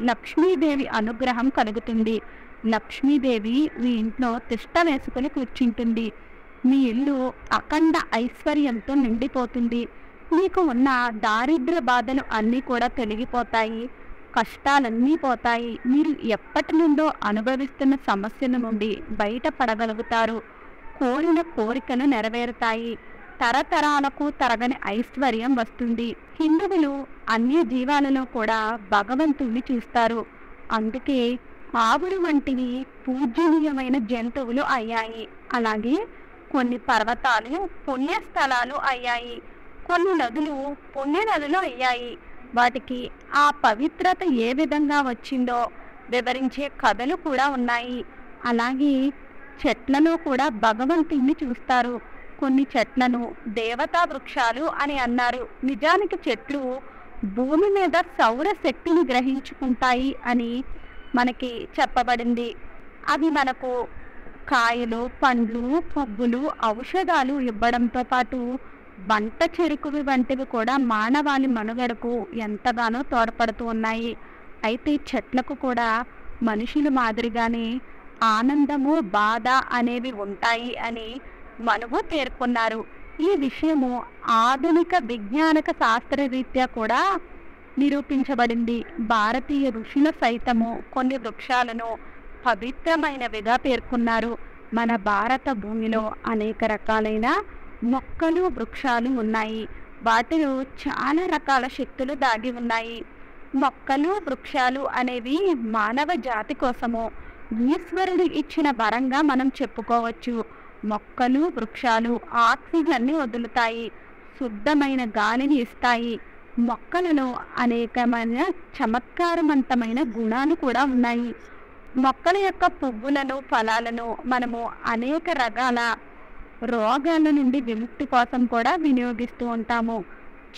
లక్ష్మీదేవి అనుగ్రహం కలుగుతుంది. లక్ష్మీదేవి మీ ఇంట్లో తిష్ట వేసుకుని కూర్చుంటుంది. మీ ఇల్లు అఖండ ఐశ్వర్యంతో నిండిపోతుంది. మీకు ఉన్న దారిద్ర్య బాధలు అన్నీ కూడా తొలగిపోతాయి. కష్టాలన్నీ పోతాయి. మీరు ఎప్పటి నుండో అనుభవిస్తున్న సమస్యల నుండి బయటపడగలుగుతారు. కోరిన కోరికలు నెరవేరుతాయి. తరతరాలకు తరగని ఐశ్వర్యం వస్తుంది. హిందువులు అన్ని జీవాలలో కూడా భగవంతుణ్ణి చూస్తారు. అందుకే ఆవులు వంటివి పూజనీయమైన జంతువులు అయ్యాయి. అలాగే కొన్ని పర్వతాలు పుణ్యస్థలాలు అయ్యాయి. కొన్ని నదులు పుణ్య నదులు అయ్యాయి. వాటికి ఆ పవిత్రత ఏ విధంగా వచ్చిందో వివరించే కథలు కూడా ఉన్నాయి. అలాగే చెట్లలో కూడా భగవంతుణ్ణి చూస్తారు. కొన్ని చెట్లను దేవతా వృక్షాలు అని అన్నారు. నిజానికి చెట్లు భూమి మీద సౌర శక్తిని గ్రహించుకుంటాయి అని మనకి చెప్పబడింది. అవి మనకు కాయలు, పండ్లు, పువ్వులు, ఔషధాలు ఇవ్వడంతో పాటు వంట చెరుకువి వంటివి కూడా మానవాళి మనుగడకు ఎంతగానో తోడ్పడుతూ ఉన్నాయి. అయితే చెట్లకు కూడా మనుషుల మాదిరిగానే ఆనందము, బాధ అనేవి ఉంటాయి అని మనువు పేర్కొన్నారు. ఈ విషయము ఆధునిక విజ్ఞానిక శాస్త్రరీత్యా కూడా నిరూపించబడింది. భారతీయ ఋషుల సైతము కొన్ని వృక్షాలను పవిత్రమైనవిగా పేర్కొన్నారు. మన భారత భూమిలో అనేక రకాలైన మొక్కలు, వృక్షాలు ఉన్నాయి. వాటిలో చాలా రకాల శక్తులు దాగి ఉన్నాయి. మొక్కలు, వృక్షాలు అనేవి మానవ జాతి కోసము ఈశ్వరుడు ఇచ్చిన వరంగా మనం చెప్పుకోవచ్చు. మొక్కలు, వృక్షాలు ఆక్సిజన్ని వదులుతాయి, శుద్ధమైన గాలిని ఇస్తాయి. మొక్కలలో అనేకమైన చమత్కారవంతమైన గుణాలు కూడా ఉన్నాయి. మొక్కల యొక్క పువ్వులను, ఫలాలను మనము అనేక రకాల రోగాల నుండి విముక్తి కోసం కూడా వినియోగిస్తూ ఉంటాము.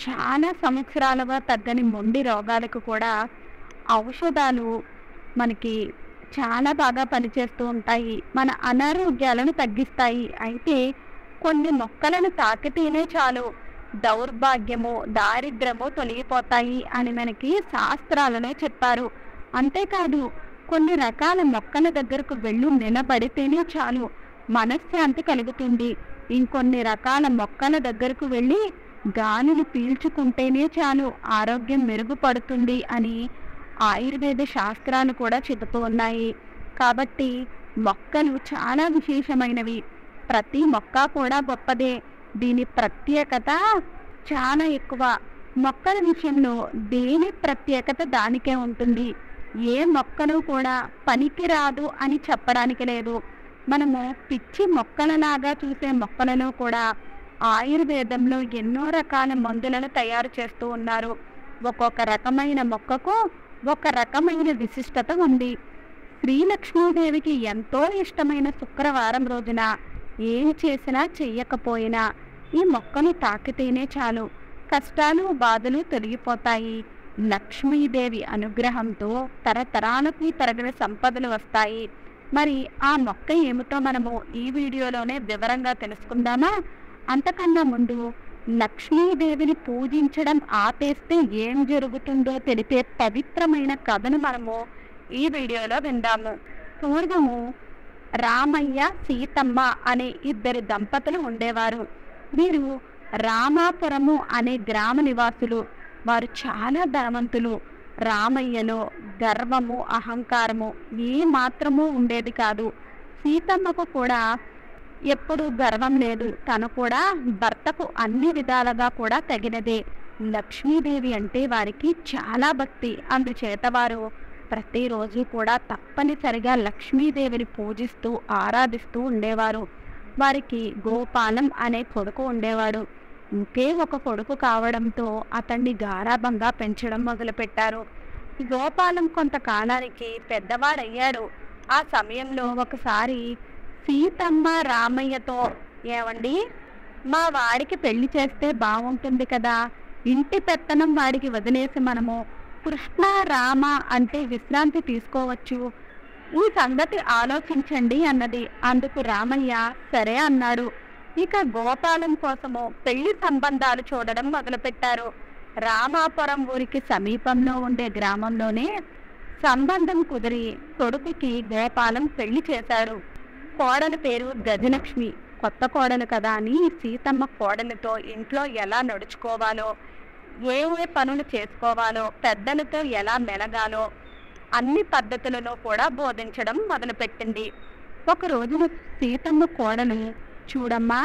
చాలా సంవత్సరాలుగా తగ్గని మొండి రోగాలకు కూడా ఔషధాలు మనకి చాలా బాగా పనిచేస్తూ ఉంటాయి. మన అనారోగ్యాలను తగ్గిస్తాయి. అయితే కొన్ని మొక్కలను తాకితేనే చాలు దౌర్భాగ్యము, దారిద్రము తొలగిపోతాయి అని మనకి శాస్త్రాలలో చెప్పారు. అంతేకాదు కొన్ని రకాల మొక్కల దగ్గరకు వెళ్ళి నిలబడితేనే చాలు మనశ్శాంతి కలుగుతుంది. ఇంకొన్ని రకాల మొక్కల దగ్గరకు వెళ్ళి గాలిని పీల్చుకుంటేనే చాలు ఆరోగ్యం మెరుగుపడుతుంది అని ఆయుర్వేద శాస్త్రాలు కూడా చెబుతూ ఉన్నాయి. కాబట్టి మొక్కలు చాలా విశేషమైనవి. ప్రతి మొక్క కూడా గొప్పదే. దీని ప్రత్యేకత చాలా ఎక్కువ. మొక్కల విషయంలో దేని ప్రత్యేకత దానికే ఉంటుంది. ఏ మొక్కను కూడా పనికిరాదు అని చెప్పడానికి లేదు. మనము పిచ్చి మొక్కలలాగా చూసే మొక్కలలో కూడా ఆయుర్వేదంలో ఎన్నో రకాల మందులను తయారు చేస్తూ ఉన్నారు. ఒక్కొక్క రకమైన మొక్కకు ఒక రకమైన విశిష్టత ఉంది. శ్రీలక్ష్మీదేవికి ఎంతో ఇష్టమైన శుక్రవారం రోజున ఏం చేసినా చెయ్యకపోయినా ఈ మొక్కను తాకితేనే చాలు కష్టాలు, బాధలు తొలగిపోతాయి. లక్ష్మీదేవి అనుగ్రహంతో తరతరాలకు తరగని సంపదలు వస్తాయి. మరి ఆ మొక్క ఏమిటో మనము ఈ వీడియోలోనే వివరంగా తెలుసుకుందామా? అంతకన్నా ముందు లక్ష్మీదేవిని పూజించడం ఆపేస్తే ఏం జరుగుతుందో తెలిపే పవిత్రమైన కథను మనము ఈ వీడియోలో విందాము. పూర్వము రామయ్య, సీతమ్మ అనే ఇద్దరు దంపతులు ఉండేవారు. వీరు రామాపురము అనే గ్రామ నివాసులు. వారు చాలా ధనవంతులు. రామయ్యలో గర్వము, అహంకారము ఏ మాత్రమూ ఉండేది కాదు. సీతమ్మకు కూడా ఎప్పుడు గర్వం లేదు. తను కూడా భర్తకు అన్ని విధాలుగా కూడా తగినదే. లక్ష్మీదేవి అంటే వారికి చాలా భక్తి. అందుచేత వారు ప్రతిరోజు కూడా తప్పనిసరిగా లక్ష్మీదేవిని పూజిస్తూ ఆరాధిస్తూ ఉండేవారు. వారికి గోపాలం అనే కొడుకు ఉండేవాడు. ఒకే ఒక కొడుకు కావడంతో అతన్ని గారాబంగా పెంచడం మొదలుపెట్టారు. గోపాలం కొంతకాలానికి పెద్దవాడయ్యాడు. ఆ సమయంలో ఒకసారి సీతమ్మ రామయ్యతో, ఏమండి, మా వాడికి పెళ్లి చేస్తే బాగుంటుంది కదా, ఇంటి పెత్తనం వాడికి వదిలేసి మనము కృష్ణ రామ అంటే విశ్రాంతి తీసుకోవచ్చు, ఈ సంగతి ఆలోచించండి అన్నది. అందుకు రామయ్య సరే అన్నాడు. ఇక గోపాలం కోసము పెళ్లి సంబంధాలు చూడడం మొదలుపెట్టారు. రామాపురం ఊరికి సమీపంలో ఉండే గ్రామంలోనే సంబంధం కుదిరి కొడుకుకి గోపాలం పెళ్లి చేశారు. కోడలి పేరు గజలక్ష్మి. కొత్త కోడలు కదా అని సీతమ్మ కోడలితో ఇంట్లో ఎలా నడుచుకోవాలో, ఏ పనులు చేసుకోవాలో, పెద్దలతో ఎలా మెలగాలో అన్ని పద్ధతులను కూడా బోధించడం మొదలుపెట్టింది. ఒక రోజున సీతమ్మ కోడలు, చూడమ్మా,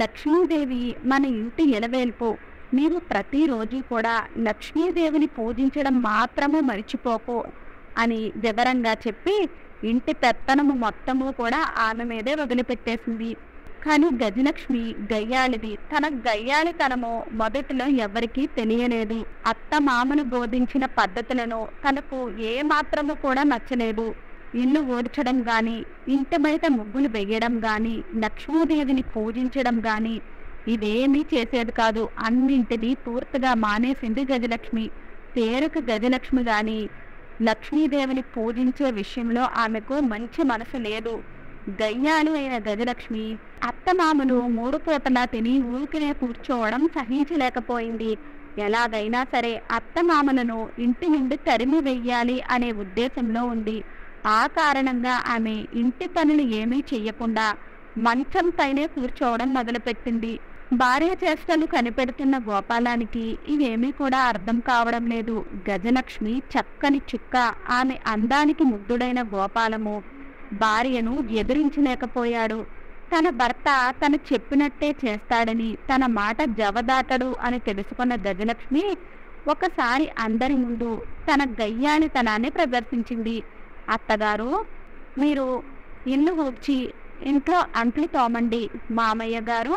లక్ష్మీదేవి మన ఇంటి ఎలవేల్పు. నీవు ప్రతిరోజు కూడా లక్ష్మీదేవిని పూజించడం మాత్రమే మర్చిపోకు అని వివరంగా చెప్పి ఇంటి పెత్తనము మొత్తము కూడా ఆమె మీదే వదిలిపెట్టేసింది. కానీ గజలక్ష్మి గయ్యాళిది. తన గయ్యాళితనము మొదటిలో ఎవరికీ తెలియలేదు. అత్త మామను బోధించిన పద్ధతులను తనకు ఏ మాత్రము కూడా నచ్చలేదు. ఇల్లు ఊడ్చడం గాని, ఇంటి బయట ముగ్గులు వేయడం గాని, లక్ష్మీదేవిని పూజించడం గాని ఇవేమీ చేసేది కాదు. అన్నింటినీ పూర్తిగా మానేసింది గజలక్ష్మి. పేరుకు గజలక్ష్మి గాని లక్ష్మీదేవిని పూజించే విషయంలో ఆమెకు మంచి మనసు లేదు. గయ్యాలు అయిన గజలక్ష్మి అత్తమామను 3 పూటలా తిని ఊరికినే కూర్చోవడం సహించలేకపోయింది. ఎలాగైనా సరే అత్తమామలను ఇంటి నుండి తరిమి వెయ్యాలి అనే ఉద్దేశంలో ఉంది. ఆ కారణంగా ఆమె ఇంటి పనులు ఏమీ చెయ్యకుండా మంచం పైనే కూర్చోవడం మొదలుపెట్టింది. భార్య చేష్టలు కనిపెడుతున్న గోపాలానికి ఇవేమీ కూడా అర్థం కావడం లేదు. గజలక్ష్మి చక్కని చుక్క. ఆమె అందానికి ముగ్ధుడైన గోపాలము భార్యను ఎదిరించలేకపోయాడు. తన భర్త తను చెప్పినట్టే చేస్తాడని, తన మాట జవదాటడు అని తెలుసుకున్న గజలక్ష్మి ఒకసారి అందరి ముందు తన గయ్యాళితనాన్ని ప్రదర్శించింది. అత్తగారు, మీరు ఇల్లు ఊడ్చి ఇంట్లో అంట్లు తోమండి. మామయ్య గారు,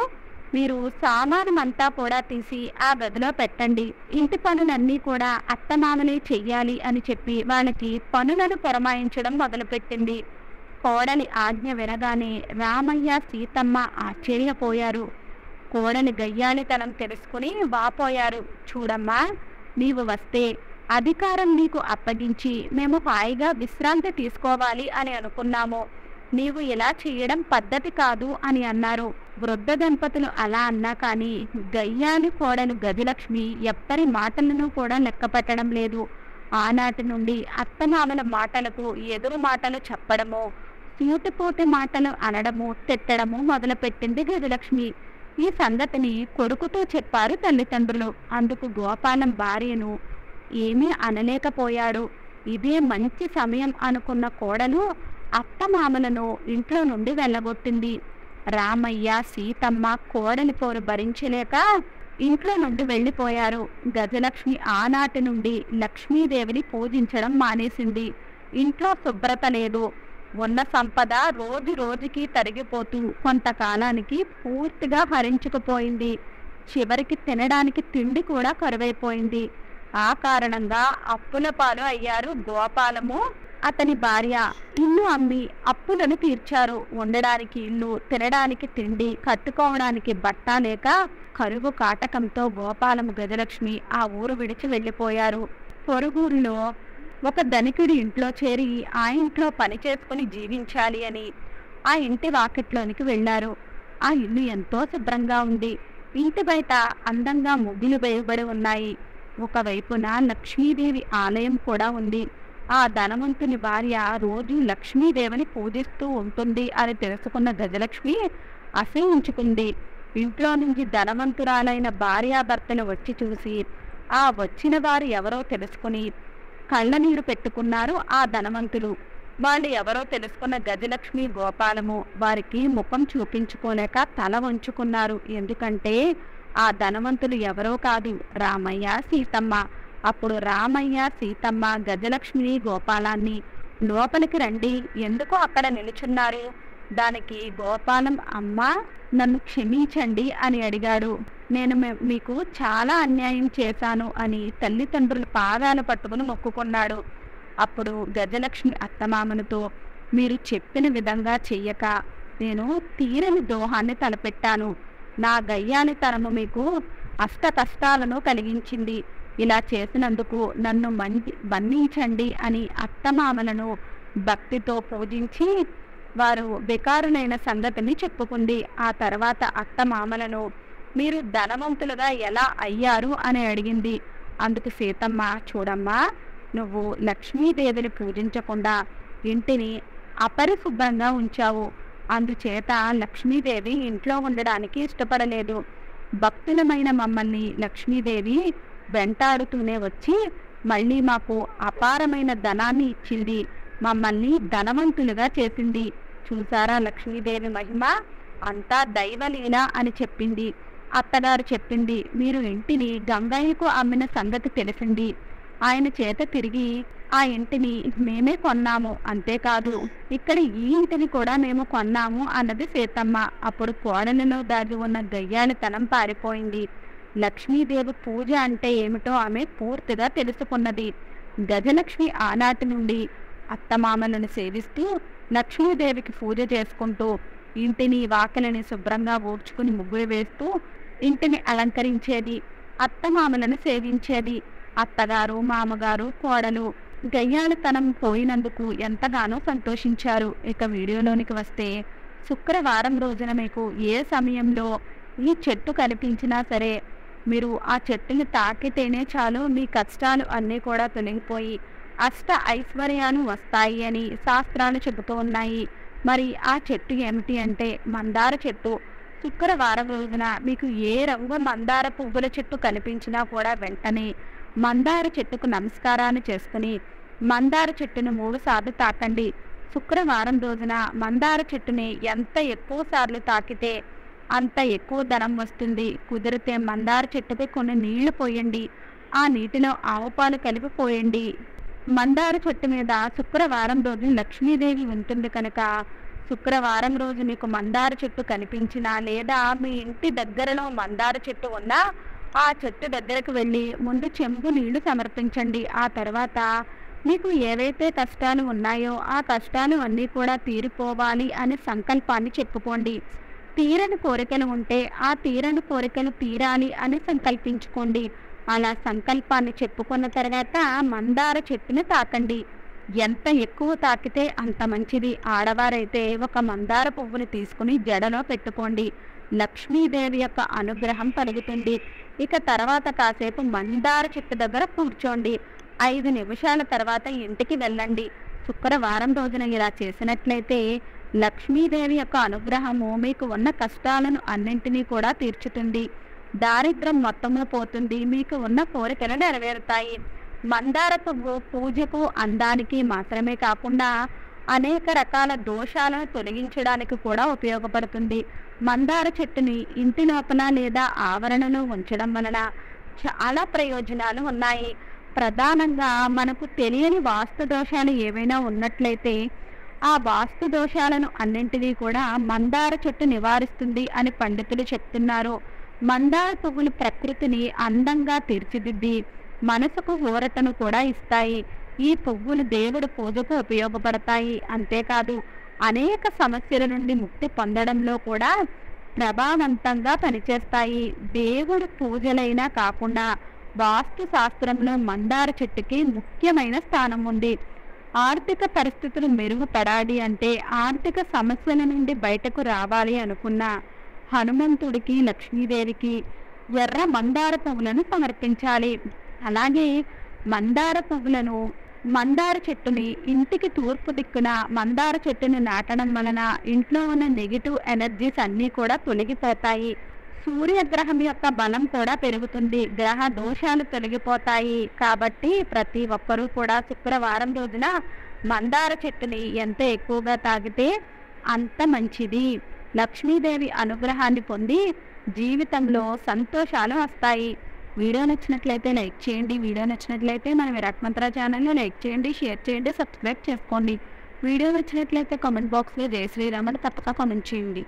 మీరు సామానమంతా కూడా తీసి ఆ గదిలో పెట్టండి. ఇంటి పనులన్నీ కూడా అత్తమామలే చెయ్యాలి అని చెప్పి వాళ్ళకి పనులను పురమాయించడం మొదలుపెట్టింది. కోడలి ఆజ్ఞ వినగానే రామయ్య సీతమ్మ ఆశ్చర్యపోయారు. కోడలి గయ్యాళితనం తెలుసుకుని వాపోయారు. చూడమ్మా, నీవు వస్తే అధికారం నీకు అప్పగించి మేము హాయిగా విశ్రాంతి తీసుకోవాలి అని అనుకున్నాము. నీవు ఇలా చేయడం పద్ధతి కాదు అని అన్నారు. వృద్ధ దంపతులు అలా అన్నా కానీ గయ్యాలి కోడలు గజలక్ష్మి ఎవ్వరి మాటలను కూడా లెక్క పెట్టడం లేదు. ఆనాటి నుండి అత్తమామల మాటలకు ఎదురు మాటలు చెప్పడము, సూటిపోటి మాటలు అనడము, తిట్టడము మొదలుపెట్టింది గజలక్ష్మి. ఈ సంగతిని కొడుకుతో చెప్పారు తల్లిదండ్రులు. అందుకు గోపాలం భార్యను ఏమీ అనలేకపోయాడు. ఇదే మంచి సమయం అనుకున్న కోడలు అత్తమామలను ఇంట్లో నుండి వెళ్ళగొట్టింది. రామయ్య సీతమ్మ కోడలి పోరు భరించలేక ఇంట్లో నుండి వెళ్ళిపోయారు. గజలక్ష్మి ఆనాటి నుండి లక్ష్మీదేవిని పూజించడం మానేసింది. ఇంట్లో శుభ్రత లేదు. ఉన్న సంపద రోజు రోజుకి తరిగిపోతూ కొంతకాలానికి పూర్తిగా హరించుకుపోయింది. చివరికి తినడానికి తిండి కూడా కరువైపోయింది. ఆ కారణంగా అప్పుల పాలు అయ్యారు గోపాలము, అతని భార్య. ఇల్లు అమ్మి అప్పులను తీర్చారు. ఉండడానికి ఇల్లు, తినడానికి తిండి, కట్టుకోవడానికి బట్ట లేక కరువు కాటకంతో గోపాలము గజలక్ష్మి ఆ ఊరు విడిచి వెళ్ళిపోయారు. పొరుగురులో ఒక ధనికుడి ఇంట్లో చేరి ఆ ఇంట్లో పని చేసుకుని జీవించాలి అని ఆ ఇంటి వాకిట్లోనికి వెళ్ళారు. ఆ ఇల్లు ఎంతో శుభ్రంగా ఉంది. ఇంటి బయట అందంగా ముగ్గులు వేయబడి ఉన్నాయి. ఒకవైపున లక్ష్మీదేవి ఆలయం కూడా ఉంది. ఆ ధనవంతుని భార్య రోజు లక్ష్మీదేవిని పూజిస్తూ ఉంటుంది అని తెలుసుకున్న గజలక్ష్మి అసహించుకుంది. ఇంట్లో నుంచి ధనవంతురాలైన భార్యాభర్తలు వచ్చి చూసి ఆ వచ్చిన వారు ఎవరో తెలుసుకుని కళ్ళనీరు పెట్టుకున్నారు ఆ ధనవంతులు. వాళ్ళు ఎవరో తెలుసుకున్న గజలక్ష్మి గోపాలము వారికి ముఖం చూపించుకోలేక తల వంచుకున్నారు. ఎందుకంటే ఆ ధనవంతులు ఎవరో కాదు, రామయ్య సీతమ్మ. అప్పుడు రామయ్య సీతమ్మ గజలక్ష్మిని గోపాలాన్ని లోపలికి రండి, ఎందుకో అక్కడ నిలుచున్నారు. దానికి గోపాలం, అమ్మ నన్ను క్షమించండి అని అడిగాడు. నేను మీకు చాలా అన్యాయం చేశాను అని తల్లిదండ్రుల పాదాలు పట్టుకుని మొక్కుకున్నాడు. అప్పుడు గజలక్ష్మి అత్తమామలతో, మీరు చెప్పిన విధంగా చెయ్యక నేను తీరని దోహాన్ని తలపెట్టాను. నా గయ్యానితనము మీకు అష్ట కష్టాలను కలిగించింది. ఇలా చేసినందుకు నన్ను మన్నించండి అని అత్తమామలను భక్తితో పూజించి వారు వికారులైన సంగతిని చెప్పుకుంది. ఆ తర్వాత అత్తమామలను మీరు ధనవంతులుగా ఎలా అయ్యారు అని అడిగింది. అందుకు సీతమ్మ, చూడమ్మా, నువ్వు లక్ష్మీదేవిని పూజించకుండా ఇంటిని అపరిశుభ్రంగా ఉంచావు. అందుచేత లక్ష్మీదేవి ఇంట్లో ఉండడానికి ఇష్టపడలేదు. భక్తులమైన మమ్మల్ని లక్ష్మీదేవి వెంటాడుతూనే వచ్చి మళ్ళీ మాకు అపారమైన ధనాన్ని ఇచ్చింది, మమ్మల్ని ధనవంతులుగా చేసింది. చూసారా లక్ష్మీదేవి మహిమ, అంతా దైవలీల అని చెప్పింది. అత్తగారు చెప్పింది, మీరు ఇంటిని గంగయ్యకు అమ్మిన సంగతి తెలిసింది. ఆయన చేత తిరిగి ఆ ఇంటిని మేమే కొన్నాము, అంతేకాదు ఇక్కడ ఈ ఇంటిని కూడా మేము కొన్నాము అన్నది సీతమ్మ. అప్పుడు కోడలిలో దాగి ఉన్న గయ్యాళితనం పారిపోయింది. లక్ష్మీదేవి పూజ అంటే ఏమిటో ఆమె పూర్తిగా తెలుసుకున్నది. గజలక్ష్మి ఆనాటి నుండి అత్తమామలను సేవిస్తూ లక్ష్మీదేవికి పూజ చేసుకుంటూ ఇంటిని వాకిలిని శుభ్రంగా ఊడ్చుకుని ముగ్గులు వేస్తూ ఇంటిని అలంకరించేది, అత్తమామలను సేవించేది. అత్తగారు, మామగారు, కోడలు గయ్యాళితనం పోయినందుకు ఎంతగానో సంతోషించారు. ఇక వీడియోలోనికి వస్తే, శుక్రవారం రోజున మీకు ఏ సమయంలో ఈ చెట్టు కనిపించినా సరే మీరు ఆ చెట్టుని తాకితేనే చాలు మీ కష్టాలు అన్నీ కూడా తొలగిపోయి అష్ట ఐశ్వర్యాలు వస్తాయి అని శాస్త్రాలు చెబుతూ ఉన్నాయి. మరి ఆ చెట్టు ఏమిటి అంటే మందార చెట్టు. శుక్రవారం రోజున మీకు ఏ రంగు మందార పువ్వుల చెట్టు కనిపించినా కూడా వెంటనే మందార చెట్టుకు నమస్కారాన్ని చేసుకుని మందార చెట్టును 3 సార్లు తాకండి. శుక్రవారం రోజున మందార చెట్టుని ఎంత ఎక్కువ సార్లు తాకితే అంత ఎక్కువ ధనం వస్తుంది. కుదిరితే మందార చెట్టుపై కొన్ని నీళ్లు పోయండి, ఆ నీటిలో ఆవు పాలు కలిపి పోయండి. మందార చెట్టు మీద శుక్రవారం రోజు లక్ష్మీదేవి ఉంటుంది కనుక శుక్రవారం రోజు మీకు మందార చెట్టు కనిపించినా లేదా మీ ఇంటి దగ్గరలో మందార చెట్టు ఉన్నా ఆ చెట్టు దగ్గరకు వెళ్ళి ముందు చెంబు నీళ్లు సమర్పించండి. ఆ తర్వాత మీకు ఏవైతే కష్టాలు ఉన్నాయో ఆ కష్టాలు అన్నీ కూడా తీరిపోవాలి అనే సంకల్పాన్ని చెప్పుకోండి. తీరని కోరికలు ఉంటే ఆ తీరని కోరికలు తీరాలి అని సంకల్పించుకోండి. అలా సంకల్పాన్ని చెప్పుకున్న తర్వాత మందార చెట్టుని తాకండి. ఎంత ఎక్కువ తాకితే అంత మంచిది. ఆడవారైతే ఒక మందార పువ్వుని తీసుకుని జడలో పెట్టుకోండి. లక్ష్మీదేవి యొక్క అనుగ్రహం కలుగుతుంది. ఇక తర్వాత కాసేపు మందార చెట్టు దగ్గర కూర్చోండి. 5 నిమిషాల తర్వాత ఇంటికి వెళ్ళండి. శుక్రవారం రోజున ఇలా చేసినట్లయితే లక్ష్మీదేవి యొక్క అనుగ్రహము మీకు ఉన్న కష్టాలను అన్నింటినీ కూడా తీర్చుతుంది. దారిద్ర్యం మొత్తము పోతుంది. మీకు ఉన్న కోరికలు నెరవేరుతాయి. మందార పువ్వు పూజకు అందానికి మాత్రమే కాకుండా అనేక రకాల దోషాలను తొలగించడానికి కూడా ఉపయోగపడుతుంది. మందార చెట్టుని ఇంటి లోపల లేదా ఆవరణలో ఉంచడం వలన చాలా ప్రయోజనాలు ఉన్నాయి. ప్రధానంగా మనకు తెలియని వాస్తు దోషాలు ఏవైనా ఉన్నట్లయితే ఆ వాస్తు దోషాలను అన్నింటినీ కూడా మందార చెట్టు నివారిస్తుంది అని పండితులు చెప్తున్నారు. మందార పువ్వులు ప్రకృతిని అందంగా తీర్చిదిద్ది మనసుకు ఊరటను కూడా ఇస్తాయి. ఈ పువ్వులు దేవుడు పూజకు ఉపయోగపడతాయి. అంతేకాదు అనేక సమస్యల నుండి ముక్తి పొందడంలో కూడా ప్రభావవంతంగా పనిచేస్తాయి. దేవుడు పూజలైనా కాకుండా వాస్తు శాస్త్రంలో మందార చెట్టుకి ముఖ్యమైన స్థానం ఉంది. ఆర్థిక పరిస్థితులు మెరుగుపడాలి అంటే, ఆర్థిక సమస్యల నుండి బయటకు రావాలి అనుకున్న హనుమంతుడికి, లక్ష్మీదేవికి ఎర్ర మందార పువ్వులను సమర్పించాలి. అలాగే మందార పువ్వులను మందార చెట్టుని ఇంటికి తూర్పు దిక్కున మందార చెట్టుని నాటడం వలన ఇంట్లో ఉన్న నెగిటివ్ ఎనర్జీస్ అన్నీ కూడా తొలగిపోతాయి. సూర్యగ్రహం యొక్క బలం కూడా పెరుగుతుంది. గ్రహ దోషాలు తొలగిపోతాయి. కాబట్టి ప్రతి ఒక్కరూ కూడా శుక్రవారం రోజున మందార చెట్టుని ఎంత ఎక్కువగా తాగితే అంత మంచిది. లక్ష్మీదేవి అనుగ్రహాన్ని పొంది జీవితంలో సంతోషాలు వస్తాయి. వీడియో నచ్చినట్లయితే లైక్ చేయండి. వీడియో నచ్చినట్లయితే మన విరాట్ మంత్ర ఛానల్ని లైక్ చేయండి, షేర్ చేయండి, సబ్స్క్రైబ్ చేసుకోండి. వీడియో నచ్చినట్లయితే కామెంట్ బాక్స్లో జై శ్రీరామ్ అని తప్పక కామెంట్ చేయండి.